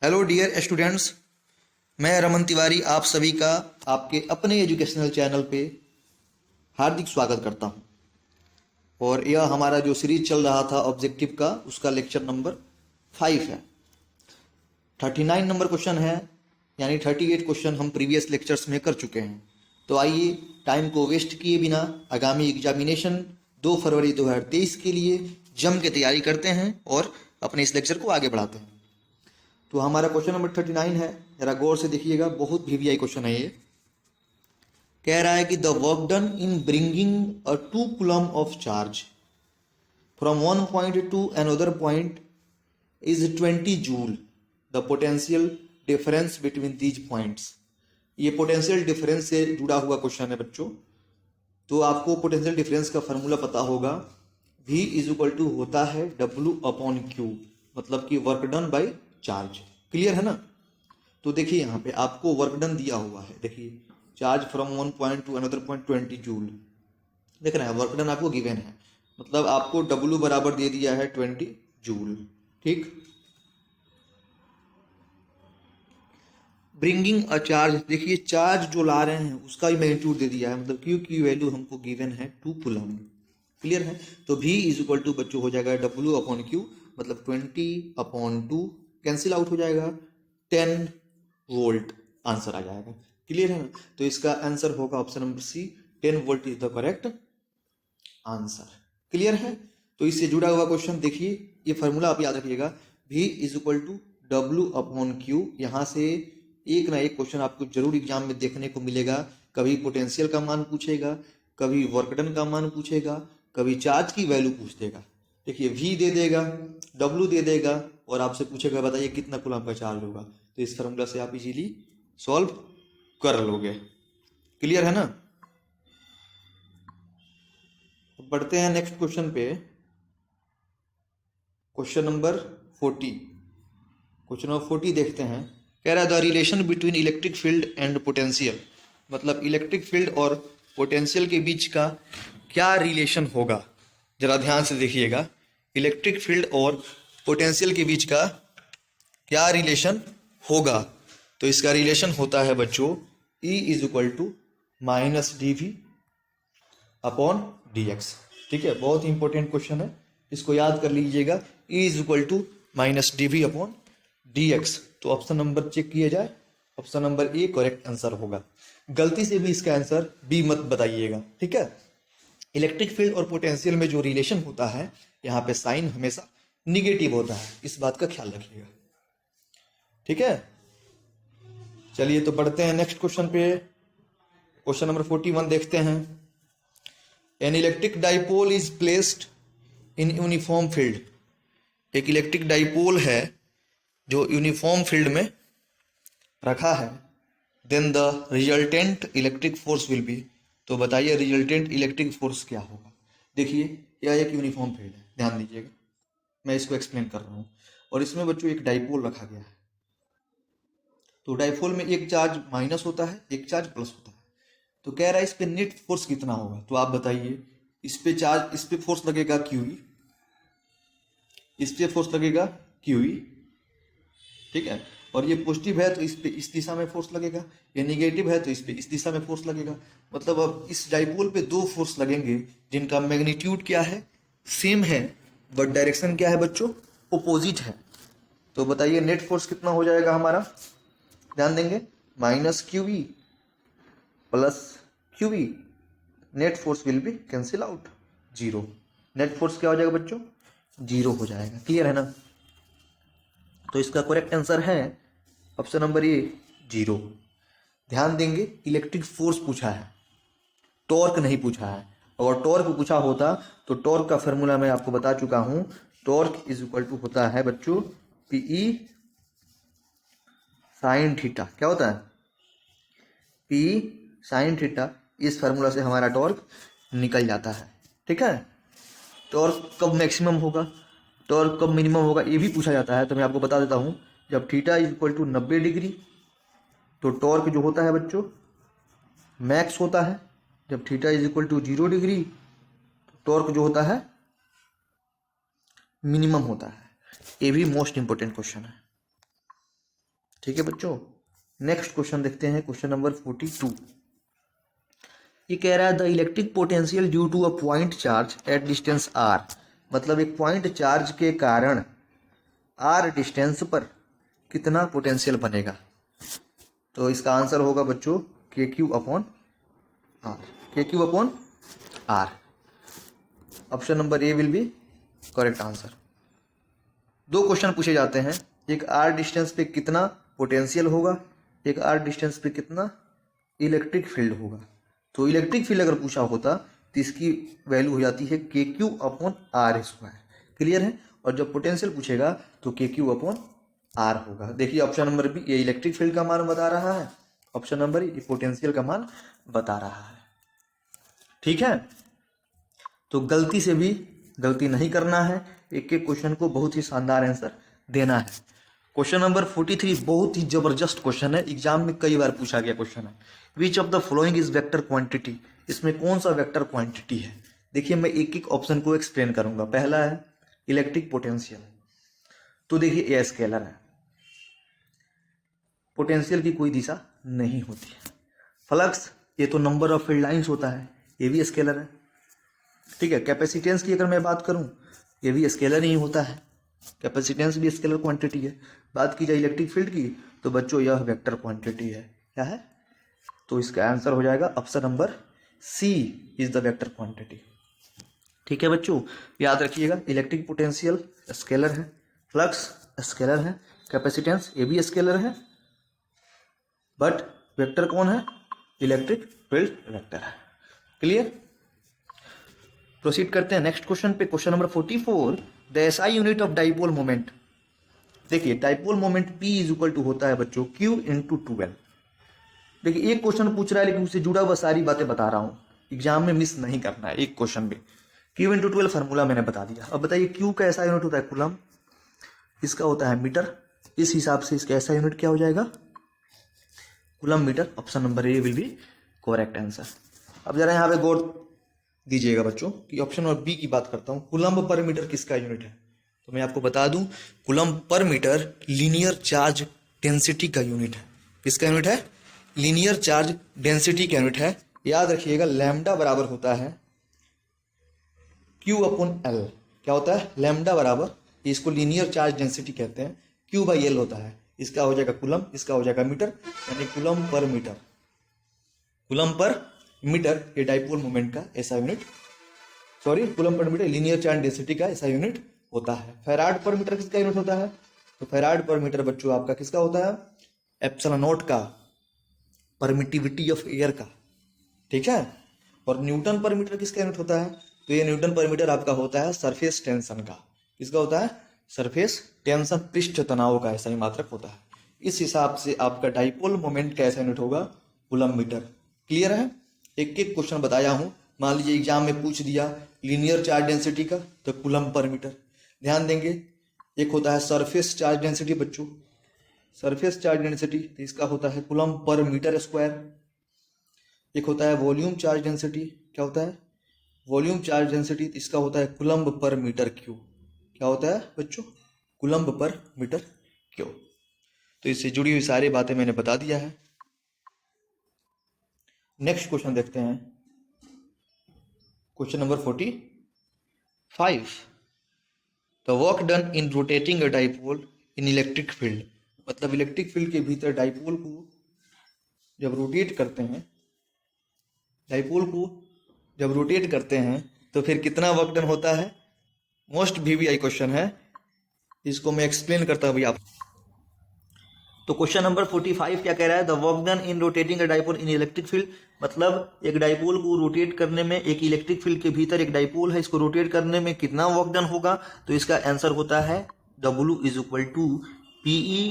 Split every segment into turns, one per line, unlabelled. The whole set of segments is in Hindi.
हेलो डियर स्टूडेंट्स, मैं रमन तिवारी आप सभी का आपके अपने एजुकेशनल चैनल पे हार्दिक स्वागत करता हूं। और यह हमारा जो सीरीज चल रहा था ऑब्जेक्टिव का, उसका लेक्चर नंबर 5 है। 39 नंबर क्वेश्चन है, यानी 38 क्वेश्चन हम प्रीवियस लेक्चर्स में कर चुके हैं। तो आइए टाइम को वेस्ट किए बिना आगामी एग्जामिनेशन 2 फरवरी 2023 के लिए जम के तैयारी करते हैं और अपने इस लेक्चर को आगे बढ़ाते हैं। तो हमारा क्वेश्चन नंबर 39 है, जरा गौर से देखिएगा, बहुत वीवीआई क्वेश्चन है ये। कह रहा है कि the work done in bringing a 2 coulomb of charge from one point two another point is 20 joule. The potential difference between these points. ये पोटेंशियल डिफरेंस से जुड़ा हुआ क्वेश्चन है बच्चों। तो आपको पोटेंशियल डिफरेंस का फॉर्मूला पता होगा, V इज इक्वल टू होता है W अपॉन Q, मतलब कि work done by charge. Clear है ना? तो देखिए यहाँ पे आपको वर्क डन दिया हुआ है, देखिए charge from one point two another point 20 joule. देख रहे हैं, वर्क डन आपको गिवन है, मतलब आपको W बराबर दे दिया है 20 जूल। ठीक, ब्रिंगिंग अ चार्ज, देखिए चार्ज जो ला रहे हैं उसका भी मैग्नीट्यूड दे दिया है, मतलब Q की वैल्यू हमको गिवन है 2 कूलम। क्लियर है? तो V इज इक्वल टू बच्चों हो जाएगा W अपॉन Q, मतलब 20 अपॉन 2 कैंसिल आउट हो जाएगा, 10 वोल्ट आंसर आ जाएगा। क्लियर है ना? तो इसका आंसर होगा option number C, 10 volt is the correct answer. Clear है? तो इससे जुड़ा हुआ क्वेश्चन देखिए, ये फॉर्मूला आप याद रखिएगा, V is equal to W upon Q। यहाँ से एक ना एक क्वेश्चन आपको जरूर एग्जाम में देखने को मिलेगा। कभी पोटेंशियल का मान पूछेगा, कभी वर्कडन का मान पूछेगा, कभी चार्ज की वैल्यू पूछ देगा। देखिए V दे देगा, W दे देगा और आपसे पूछेगा बताइए कितना कूलम का चार्ज होगा। तो इस फॉर्मूला से आप इजीली सॉल्व कर लोगे। क्लियर है ना? तो बढ़ते हैं नेक्स्ट क्वेश्चन पे, क्वेश्चन नंबर 40। क्वेश्चन नंबर 40 देखते हैं। कह रहा है the relation between electric field and potential, मतलब इलेक्ट्रिक फील्ड और पोटेंशियल के बीच का क्या रिलेशन होगा। जरा ध्यान से देखिएगा, इलेक्ट्रिक फील्ड और पोटेंशियल के बीच का क्या रिलेशन होगा। तो इसका रिलेशन होता है बच्चों E is equal to minus DV upon DX। ठीक है, बहुत ही इंपॉर्टेंट क्वेश्चन है, इसको याद कर लीजिएगा। E is equal to minus DV upon DX। तो ऑप्शन नंबर चेक किया जाए, option number A correct answer होगा। गलती से भी इसका आंसर बी मत बताइएगा। ठीक है, इलेक्ट्रिक फील्ड और पोटेंशियल में जो रिलेशन होता है, यहाँ पे साइन हमेशा निगेटिव होता है, इस बात का ख्याल रखिएगा। ठीक है, चलिए तो बढ़ते हैं नेक्स्ट क्वेश्चन पे। क्वेश्चन नंबर 41 देखते हैं। An electric dipole is placed in uniform field. एक इलेक्ट्रिक डाइपोल है जो यूनिफॉर्म फील्ड में रखा है, then the resultant electric force will be. तो बताइए रिजल्टेंट इलेक्ट्रिक फोर्स क्या होगा। देखिए यह एक यूनिफॉर्म फील्ड है, ध्यान दीजिएगा, मैं इसको एक्सप्लेन कर रहा हूँ। और इसमें बच्चों एक डाइपोल रखा गया है। तो डाइपोल में एक चार्ज माइनस होता है, एक चार्ज प्लस होता है। तो कह रहा है इस पे नेट फोर्स कितना होगा। तो आप बताइए, इस पे चार्ज, इस पे फोर्स लगेगा QE, इस पे फोर्स लगेगा QE। ठीक है, और ये पॉजिटिव है तो इस पे इस दिशा में फोर्स लगेगा, ये नेगेटिव है तो इस पे इस दिशा में फोर्स लगेगा। मतलब अब इस डाइपोल पे 2 फोर्स लगेंगे जिनका मैग्नीट्यूड क्या है, सेम है, बट डायरेक्शन क्या है बच्चों, ओपोजिट है। तो बताइए नेट फोर्स कितना हो जाएगा हमारा, ध्यान देंगे, minus QE plus QE। Net force will B cancel out, 0। Net force क्या हो जाएगा बच्चों, 0 हो जाएगा। क्लियर है ना? तो इसका करेक्ट आंसर है ऑप्शन नंबर ए, 0। ध्यान देंगे, इलेक्ट्रिक फोर्स पूछा है, टॉर्क नहीं पूछा है। अगर टॉर्क पूछा होता तो टॉर्क का फॉर्मूला मैं आपको बता चुका हूं। टॉर्क इज इक्वल टू होता है बच्चों PE साइन थीटा। क्या होता है, PE साइन थीटा। इस फार्मूला से हमारा टॉर्क निकल जाता है। ठीक है, टॉर्क कब मैक्सिमम होगा, टॉर्क कब मिनिमम होगा, ये भी पूछा जाता है। तो मैं आपको बता देता हूँ, जब theta is equal to 90 degree तो टॉर्क जो होता है बच्चों मैक्स होता है। जब theta is equal to 0 degree तो टॉर्क जो होता है मिनिमम होता है। ये भी मोस्ट इंपॉर्टेंट क्वेश्चन है। ठीक है बच्चों। नेक्स्ट क्वेश्चन देखते हैं, क्वेश्चन नंबर 42। ये कह रहा है the electric potential due to a point charge at distance R, मतलब एक पॉइंट चार्ज के कारण आर डिस्टेंस पर कितना पोटेंशियल बनेगा। तो इसका आंसर होगा बच्चों K Q upon R, K Q upon R. Option number A will be correct answer. दो क्वेश्चन पूछे जाते हैं, एक आर डिस्टेंस पे कितना पोटेंशियल होगा, एक आर डिस्टेंस पे कितना इलेक्ट्रिक फील्ड होगा। तो इलेक्ट्रिक फील्ड अगर पूछा होता तो इसकी वैल्यू हो जाती है के Q upon R square, clear है। और जब पोटेंशियल पूछेगा तो के क्यू अपॉन आर होगा। देखिए ऑप्शन नंबर बी ये इलेक्ट्रिक फील्ड का मान बता रहा है, ऑप्शन नंबर ये पोटेंशियल का मान बता रहा है, ठीक है। तो गलती से भी गलती नहीं करना है, एक एक क्वेश्चन को बहुत ही शानदार आंसर देना है। क्वेश्चन नंबर 43 बहुत ही जबरदस्त क्वेश्चन है, एग्जाम में कई बार पूछा गया क्वेश्चन है। Which of the following is vector quantity, इसमें कौन सा वेक्टर क्वांटिटी है। देखिए मैं एक एक ऑप्शन को एक्सप्लेन करूंगा। पहला है इलेक्ट्रिक पोटेंशियल, तो देखिए ये स्केलर है, पोटेंशियल की कोई दिशा नहीं होती है। फ्लक्स ये तो नंबर ऑफ फील्ड लाइंस होता है, ये भी स्केलर है, ठीक है। कैपेसिटेंस की अगर मैं बात करूं ये भी स्केलर ही होता है, कैपेसिटेंस भी स्केलर क्वांटिटी है। बात की जाए इलेक्ट्रिक फील्ड की तो बच्चों यह वेक्टर क्वांटिटी है, क्या है। तो इसका आंसर हो जाएगा option number C is the vector quantity, ठीक है बच्चों। याद रखिएगा इलेक्ट्रिक पोटेंशियल स्केलर है, फ्लक्स स्केलर है, कैपेसिटेंस ये भी स्केलर है, बट वेक्टर कौन है, इलेक्ट्रिक फील्ड वेक्टर है, क्लियर। प्रोसीड करते हैं नेक्स्ट क्वेश्चन पे, question number 44। The SI unit of dipole moment, देखिए dipole moment P is equal to होता है बच्चों Q इंटू 12। देखिए एक क्वेश्चन पूछ रहा है लेकिन उससे जुड़ा हुआ सारी बातें बता रहा हूं, एग्जाम में मिस नहीं करना है एक क्वेश्चन भी। Q इंटू 12 फार्मूला मैंने बता दिया। अब बताइए Q का ऐसा यूनिट होता है कूलम, इसका होता है मीटर, इस हिसाब से इसका ऐसा यूनिट क्या हो जाएगा, coulomb metre. Option number A will be correct answer. अब जरा यहाँ पे गौर दीजिएगा बच्चों कि ऑप्शन नंबर बी की बात करता हूं, कूलम पर मीटर किसका यूनिट है। तो मैं आपको बता दूं coulomb per metre linear charge density का यूनिट है। किसका यूनिट है, लीनियर चार्ज डेंसिटी का यूनिट है। याद रखिएगा लैम्डा बराबर होता है Q अपॉन L, क्या होता है लैम्डा बराबर, इसको लीनियर चार्ज डेंसिटी कहते हैं, Q बाई L होता है। इसका हो जाएगा कूलम, इसका हो जाएगा मीटर, यानी coulomb per metre, coulomb per metre ये डाइपोल मोमेंट का ऐसा unit, sorry coulomb per metre linear charge density का ऐसा यूनिट होता है। फैराड पर मीटर किसका यूनिट होता है, तो फैराड पर मीटर बच्चों आपका किसका होता है, एप्सिलॉन नॉट का, परमिटिविटी ऑफ एयर का, ठीक है। और न्यूटन पर मीटर किसका यूनिट होता है, तो ये न्यूटन पर मीटर आपका होता है सरफेस टेंशन का, किसका होता है, सरफेस टेंशन, पृष्ठ तनाव का ऐसा ही मात्रक होता है। इस हिसाब से आपका डाइपोल मोमेंट का ऐसा यूनिट होगा कूलम मीटर, क्लियर है। एक एक क्वेश्चन बताया हूं, मान लीजिए एग्जाम में पूछ दिया लीनियर चार्ज डेंसिटी का तो कूलम पर मीटर, ध्यान देंगे। एक होता है सरफेस चार्ज डेंसिटी बच्चों, सरफेस चार्ज डेंसिटी तो इसका होता है कूलम पर मीटर स्क्वायर। एक होता है वॉल्यूम चार्ज डेंसिटी, क्या होता है वॉल्यूम चार्ज डेंसिटी, इसका होता है कूलम्ब पर मीटर क्यूब, क्या होता है बच्चों, कूलम्ब पर मीटर क्यूब। तो इससे जुड़ी हुई सारी बातें मैंने बता दिया है। नेक्स्ट क्वेश्चन देखते हैं, question number 45। The work done in rotating a dipole in electric field, मतलब इलेक्ट्रिक फील्ड के भीतर डाइपोल को जब रोटेट करते हैं, डाइपोल को जब रोटेट करते हैं तो फिर कितना वर्क डन होता है। मोस्ट VVI क्वेश्चन है, इसको मैं एक्सप्लेन करता हूं भैया आप। तो क्वेश्चन नंबर 45 क्या कह रहा है, the work done in rotating a dipole in electric field, मतलब एक डाइपोल को रोटेट करने में, एक इलेक्ट्रिक फील्ड के भीतर एक डाइपोल है, इसको रोटेट करने में कितना वर्क डन होगा। तो इसका आंसर होता है W is equal to PE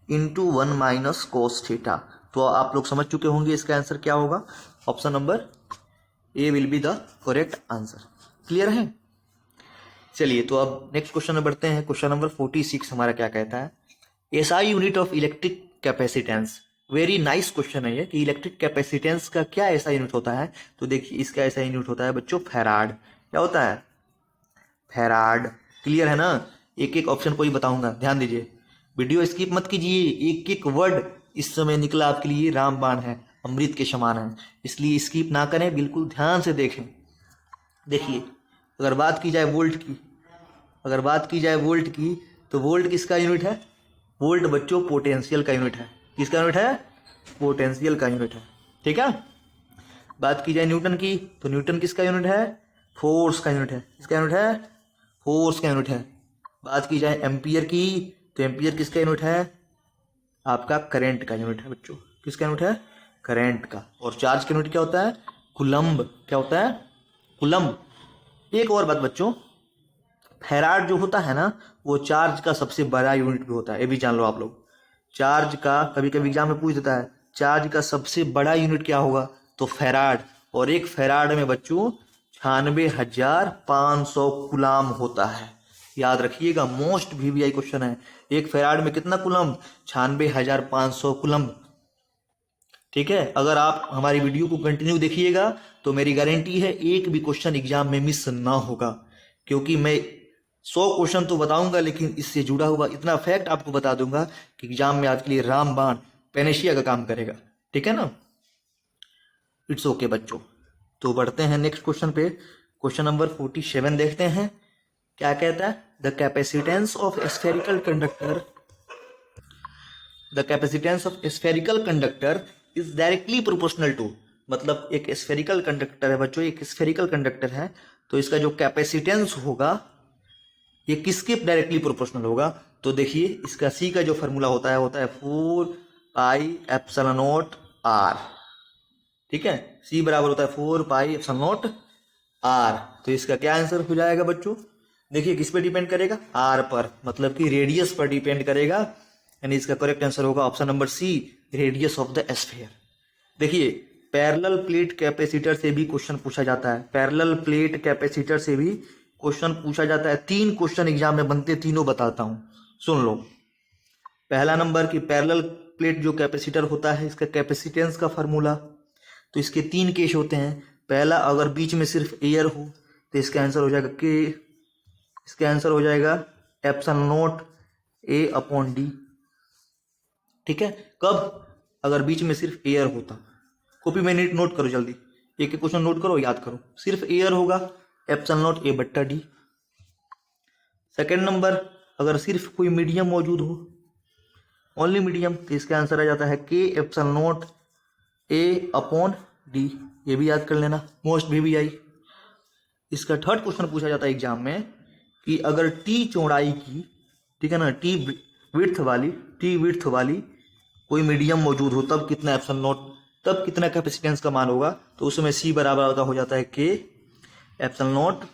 into 1 minus cos theta. तो आप लोग समझ चुके होंगे इसका आंसर क्या होगा, option number A will be the correct answer, clear है। चलिए तो अब नेक्स्ट क्वेश्चन में बढ़ते हैं। क्वेश्चन नंबर 46 हमारा क्या कहता है, SI unit of electric capacitance. Very nice question है ये कि इलेक्ट्रिक कैपेसिटेंस का क्या ऐसा यूनिट होता है। तो देखिए इसका ऐसा यूनिट होता है बच्चों फैराड, क्या होता है फैराड, क्लियर है ना। एक एक ऑप्शन को ही बताऊंगा, ध्यान दीजिए। वीडियो स्किप मत कीजिए, एक एक वर्ड इस समय निकला आपके लिए रामबाण है, अमृत के समान है, इसलिए स्किप ना करें, बिल्कुल ध्यान से देखें। देखिए, अगर बात की जाए वोल्ट की, अगर बात की जाए वोल्ट की, तो वोल्ट किसका यूनिट है? वोल्ट बच्चों पोटेंशियल का यूनिट है। किसका यूनिट है? पोटेंशियल का यूनिट है। ठीक है। बात की जाए न्यूटन की, तो न्यूटन किसका यूनिट है? फोर्स का यूनिट है। किसका यूनिट है? फोर्स का यूनिट है। बात की जाए एम्पियर की, तो एम्पियर किसका यूनिट है? आपका करंट का यूनिट है बच्चों। किसका यूनिट है? करंट का। और चार्ज का यूनिट क्या होता है? कूलम्ब। क्या होता है? कूलम्ब। एक और बात बच्चों, फैराड जो होता है ना, वो चार्ज का सबसे बड़ा यूनिट भी होता है, ये भी जान लो आप लोग। चार्ज का कभी कभी एग्जाम में पूछ देता है, चार्ज का सबसे बड़ा यूनिट क्या होगा? तो फैराड। और एक फैराड में बच्चों 96,500 कूलाम होता है। याद रखिएगा, मोस्ट वीवीआई क्वेश्चन है। एक फैराड में कितना कूलम्ब? 96,500 कूलम्ब। ठीक है। अगर आप हमारी वीडियो को कंटिन्यू देखिएगा तो मेरी गारंटी है एक भी क्वेश्चन एग्जाम में मिस ना होगा, क्योंकि मैं 100 क्वेश्चन तो बताऊंगा, लेकिन इससे जुड़ा हुआ इतना फैक्ट आपको बता दूंगा कि एग्जाम में आपके लिए रामबाण पेनेशिया का काम करेगा। ठीक है ना। इट्स ओके बच्चों। तो बढ़ते हैं नेक्स्ट क्वेश्चन पे। क्वेश्चन नंबर 47 देखते हैं क्या कहता है। The capacitance of spherical conductor, the capacitance of spherical conductor is directly proportional to, मतलब एक स्फेरिकल कंडक्टर है बच्चों, एक स्फेरिकल कंडक्टर है, तो इसका जो कैपेसिटेंस होगा ये किसके डायरेक्टली प्रोपोर्शनल होगा? तो देखिए, इसका सी का जो फॉर्मूला होता है 4πε0 r। ठीक है। सी बराबर होता है 4πε0 r। तो इसका क्या आंसर हो जाएगा बच्चों? देखिए, किस पे डिपेंड करेगा? आर पर, मतलब कि रेडियस पर डिपेंड करेगा, यानी इसका करेक्ट आंसर होगा option number C, radius of the sphere. देखिए, पैरेलल प्लेट कैपेसिटर से भी क्वेश्चन पूछा जाता है, पैरेलल प्लेट कैपेसिटर से भी क्वेश्चन पूछा जाता है। 3 क्वेश्चन एग्जाम में बनते, तीनों बताता हूं, सुन लो। पहला नंबर की पैरेलल प्लेट जो कैपेसिटर होता है, इसका कैपेसिटेंस का फार्मूला, तो इसके 3 केस होते हैं। पहला, अगर बीच में सिर्फ एयर हो तो इसका आंसर हो जाएगा के, इसका आंसर हो जाएगा ε0 A/d। ठीक है। कब? अगर बीच में सिर्फ एयर होता। कॉपी में नोट करो जल्दी, एक एक क्वेश्चन नोट करो, याद करो। सिर्फ एयर होगा ε0 A/d। सेकेंड नंबर, अगर सिर्फ कोई मीडियम मौजूद हो, ओनली मीडियम, तो इसका आंसर आ जाता है k ε0 A/d। ये भी याद कर लेना, मोस्ट वीवीआई। इसका थर्ड क्वेश्चन पूछा जाता है एग्जाम में कि अगर टी चौड़ाई की, ठीक है ना, टी विड्थ वाली कोई मीडियम मौजूद हो, तब कितना ε0, तब कितना कैपेसिटेंस का मान होगा? तो उसमें सी बराबर हो जाता है के ε0,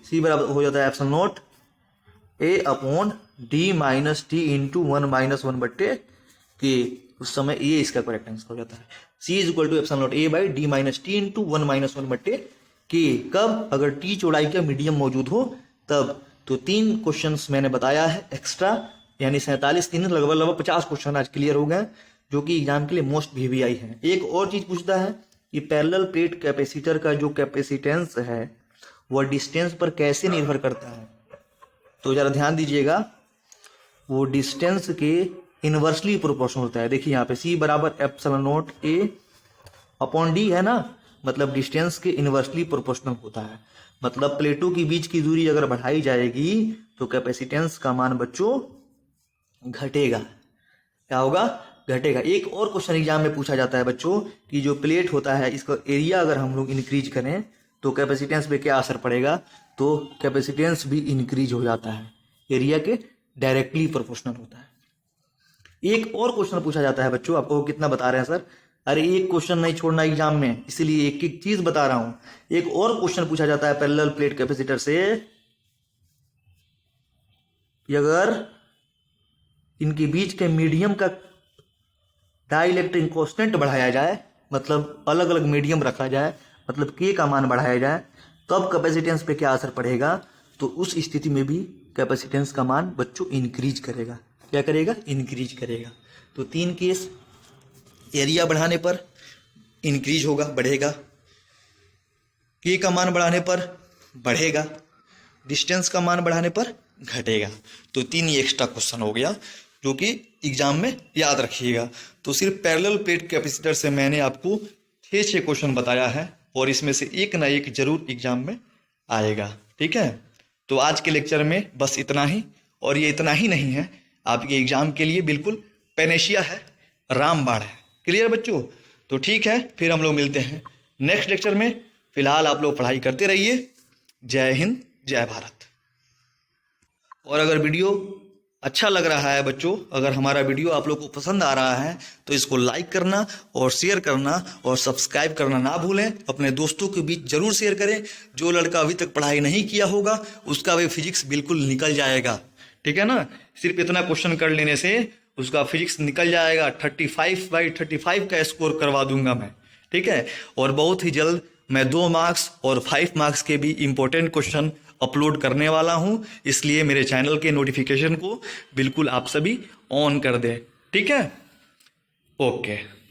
सी बराबर हो जाता है ε0 A/d - t इंटू 1-1/के। उस समय ये इसका करेक्ट आंसर हो जाता है। C is equal to ε0 A/d - t into 1-1/के। कब? अगर टी चौड़ाई का मीडियम मौजूद हो तब। तो 3 क्वेश्चंस मैंने बताया है एक्स्ट्रा, यानी 47 3 लगभग 50 क्वेश्चन आज क्लियर हो गए, जो कि एग्जाम के लिए मोस्ट वीवीआई है। एक और चीज पूछता है कि पैरेलल प्लेट कैपेसिटर का जो कैपेसिटेंस है वह डिस्टेंस पर कैसे निर्भर करता है? तो जरा ध्यान दीजिएगा, वो डिस्टेंस के इनवर्सली प्रोपोर्शनल होता है। देखिए यहाँ पे C बराबर ε0 A/d है ना, मतलब डिस्टेंस के इनवर्सली प्रोपोर्शनल होता है। मतलब प्लेटों के बीच की दूरी अगर बढ़ाई जाएगी तो कैपेसिटेंस का मान बच्चों घटेगा। क्या होगा? घटेगा। एक और क्वेश्चन एग्जाम में पूछा जाता है बच्चों कि जो प्लेट होता है इसका एरिया अगर हम लोग इंक्रीज करें तो कैपेसिटेंस पे क्या असर पड़ेगा? तो कैपेसिटेंस भी इंक्रीज हो जाता है, एरिया के डायरेक्टली प्रोपोर्शनल होता है। एक और क्वेश्चन पूछा जाता है बच्चों, आपको कितना बता रहे हैं सर? अरे एक क्वेश्चन नहीं छोड़ना एग्जाम में, इसीलिए एक एक चीज बता रहा हूं। एक और क्वेश्चन पूछा जाता है पैरेलल प्लेट कैपेसिटर से कि अगर इनके बीच के मीडियम का डाइलेक्ट्रिक कांस्टेंट बढ़ाया जाए, मतलब अलग अलग मीडियम रखा जाए, मतलब के का मान बढ़ाया जाए, तब कैपेसिटेंस पे क्या असर पड़ेगा? तो उस स्थिति में भी कैपेसिटेंस का मान बच्चों इंक्रीज करेगा। क्या करेगा? इंक्रीज करेगा। तो 3 केस, एरिया बढ़ाने पर इंक्रीज होगा, बढ़ेगा, के का मान बढ़ाने पर बढ़ेगा, डिस्टेंस का मान बढ़ाने पर घटेगा। तो 3 ही एक्स्ट्रा क्वेश्चन हो गया जो कि एग्जाम में याद रखिएगा। तो सिर्फ पैरेलल प्लेट कैपेसिटर से मैंने आपको 6 क्वेश्चन बताया है और इसमें से एक ना एक जरूर एग्जाम में आएगा। ठीक है, तो आज के लेक्चर में बस इतना ही। और ये इतना ही नहीं है, आपके एग्जाम के लिए बिल्कुल पैनेशिया है, रामबाण है। क्लियर बच्चों? तो ठीक है, फिर हम लोग मिलते हैं नेक्स्ट लेक्चर में। फिलहाल आप लोग पढ़ाई करते रहिए। जय हिंद, जय भारत। और अगर वीडियो अच्छा लग रहा है बच्चों, अगर हमारा वीडियो आप लोग को पसंद आ रहा है तो इसको लाइक करना और शेयर करना और सब्सक्राइब करना ना भूलें। अपने दोस्तों के बीच जरूर शेयर करें। जो लड़का अभी तक पढ़ाई नहीं किया होगा उसका भी फिजिक्स बिल्कुल निकल जाएगा। ठीक है ना? सिर्फ इतना क्वेश्चन कर लेने से उसका फिजिक्स निकल जाएगा। 35/35 का स्कोर करवा दूंगा मैं। ठीक है, और बहुत ही जल्द मैं 2 मार्क्स और 5 मार्क्स के भी इंपॉर्टेंट क्वेश्चन अपलोड करने वाला हूं। इसलिए मेरे चैनल के नोटिफिकेशन को बिल्कुल आप सभी ऑन कर दें। ठीक है, ओके।